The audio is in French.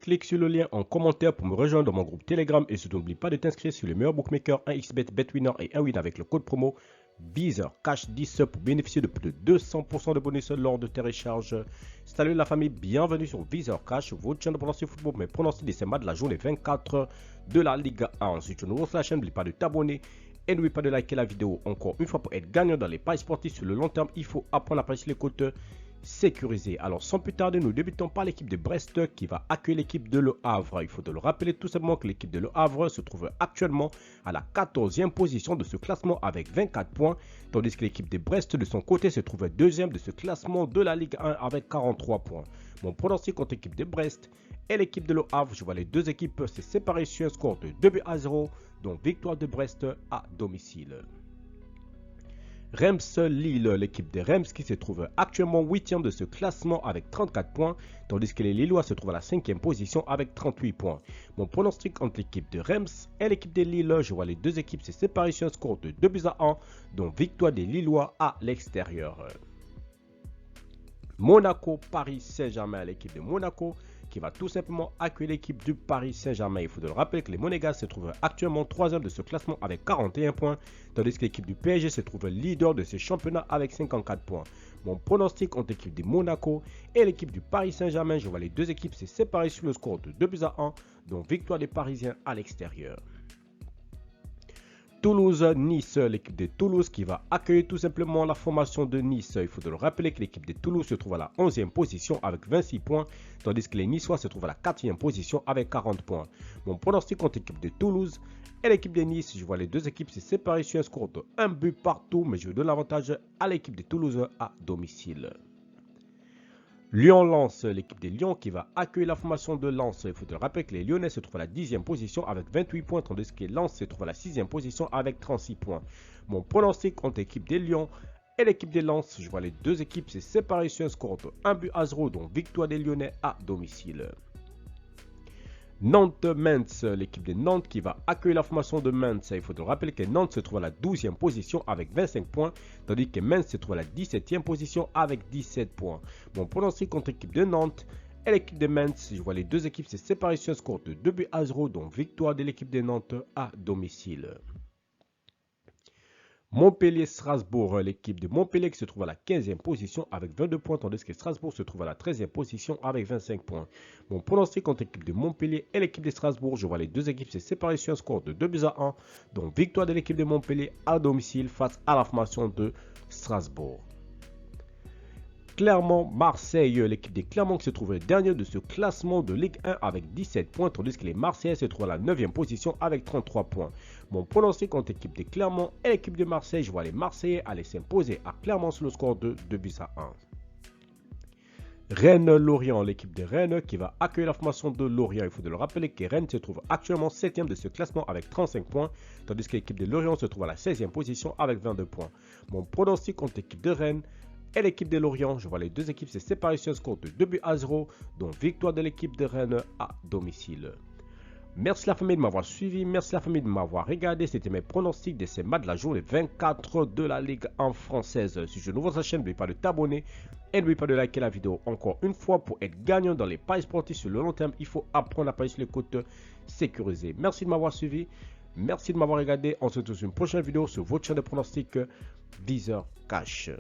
Clique sur le lien en commentaire pour me rejoindre dans mon groupe Telegram et surtout n'oublie pas de t'inscrire sur les meilleurs bookmakers 1xBet, BetWinner et 1win avec le code promo VizorCash10 pour bénéficier de plus de 200% de bonus lors de tes recharges. Salut la famille, bienvenue sur VizorCash, votre chaîne de pronostic football, mais pronostic de ces matchs de la journée 24 de la Ligue 1. Si tu es nouveau sur la chaîne, n'oublie pas de t'abonner et n'oublie pas de liker la vidéo. Encore une fois, pour être gagnant dans les paris sportifs sur le long terme, il faut apprendre à parier sur les côtes sécurisées. Alors sans plus tarder, nous débutons par l'équipe de Brest qui va accueillir l'équipe de Le Havre. Il faut te le rappeler tout simplement que l'équipe de Le Havre se trouve actuellement à la 14e position de ce classement avec 24 points, tandis que l'équipe de Brest de son côté se trouve deuxième de ce classement de la Ligue 1 avec 43 points. Mon pronostic contre l'équipe de Brest et l'équipe de Le Havre, je vois les deux équipes se séparer sur un score de 2-0, donc victoire de Brest à domicile. Reims-Lille, l'équipe de Reims qui se trouve actuellement 8e de ce classement avec 34 points, tandis que les Lillois se trouvent à la 5e position avec 38 points. Mon pronostic entre l'équipe de Reims et l'équipe de Lille, je vois les deux équipes se séparer sur un score de 2-1, dont victoire des Lillois à l'extérieur. Monaco-Paris Saint-Germain, l'équipe de Monaco qui va tout simplement accueillir l'équipe du Paris Saint-Germain. Il faut le rappeler que les Monégas se trouvent actuellement 3e de ce classement avec 41 points, tandis que l'équipe du PSG se trouve leader de ce championnat avec 54 points. Mon pronostic entre l'équipe de Monaco et l'équipe du Paris Saint-Germain, je vois les deux équipes se séparer sur le score de 2-1, dont victoire des Parisiens à l'extérieur. Toulouse-Nice, l'équipe de Toulouse qui va accueillir tout simplement la formation de Nice. Il faut le rappeler que l'équipe de Toulouse se trouve à la 11e position avec 26 points, tandis que les Niçois se trouvent à la 4e position avec 40 points. Mon pronostic contre l'équipe de Toulouse et l'équipe de Nice, je vois les deux équipes se séparer sur un score de 1 but partout, mais je donne l'avantage à l'équipe de Toulouse à domicile. Lyon-Lens, l'équipe de Lyon qui va accueillir la formation de Lens. Il faut te rappeler que les Lyonnais se trouvent à la 10e position avec 28 points, tandis que Lens se trouve à la 6e position avec 36 points. Mon pronostic contre l'équipe de Lyon et l'équipe de Lens, je vois les deux équipes se séparer sur un score de 1-0, dont victoire des Lyonnais à domicile. Nantes-Metz, l'équipe de Nantes qui va accueillir la formation de Metz. Il faut te rappeler que Nantes se trouve à la 12e position avec 25 points, tandis que Metz se trouve à la 17e position avec 17 points. Mon pronostic contre l'équipe de Nantes et l'équipe de Metz, je vois les deux équipes se séparer sur un score de 2-0, dont victoire de l'équipe de Nantes à domicile. Montpellier-Strasbourg, l'équipe de Montpellier qui se trouve à la 15e position avec 22 points, tandis que Strasbourg se trouve à la 13e position avec 25 points. Mon pronostic contre l'équipe de Montpellier et l'équipe de Strasbourg, je vois les deux équipes se séparer sur un score de 2-1, donc victoire de l'équipe de Montpellier à domicile face à la formation de Strasbourg. Clermont-Marseille, l'équipe de Clermont qui se trouve dernier de ce classement de Ligue 1 avec 17 points, tandis que les Marseillais se trouvent à la 9e position avec 33 points. Mon pronostic contre l'équipe de Clermont et l'équipe de Marseille, je vois les Marseillais aller s'imposer à Clermont sur le score de 2-1. Rennes-Lorient, l'équipe de Rennes qui va accueillir la formation de Lorient. Il faut le rappeler que Rennes se trouve actuellement 7e de ce classement avec 35 points, tandis que l'équipe de Lorient se trouve à la 16e position avec 22 points. Mon pronostic contre l'équipe de Rennes et l'équipe de Lorient, je vois les deux équipes se séparer sur un score de 2-0, dont victoire de l'équipe de Rennes à domicile. Merci la famille de m'avoir suivi, merci la famille de m'avoir regardé. C'était mes pronostics de ces matchs de la journée 24 de la Ligue 1 française. Si tu es nouveau sur la chaîne, n'oublie pas de t'abonner et n'oublie pas de liker la vidéo. Encore une fois, pour être gagnant dans les paris sportifs sur le long terme, il faut apprendre à parier sur les côtes sécurisées. Merci de m'avoir suivi, merci de m'avoir regardé. On se retrouve sur une prochaine vidéo sur votre chaîne de pronostics VizorCash.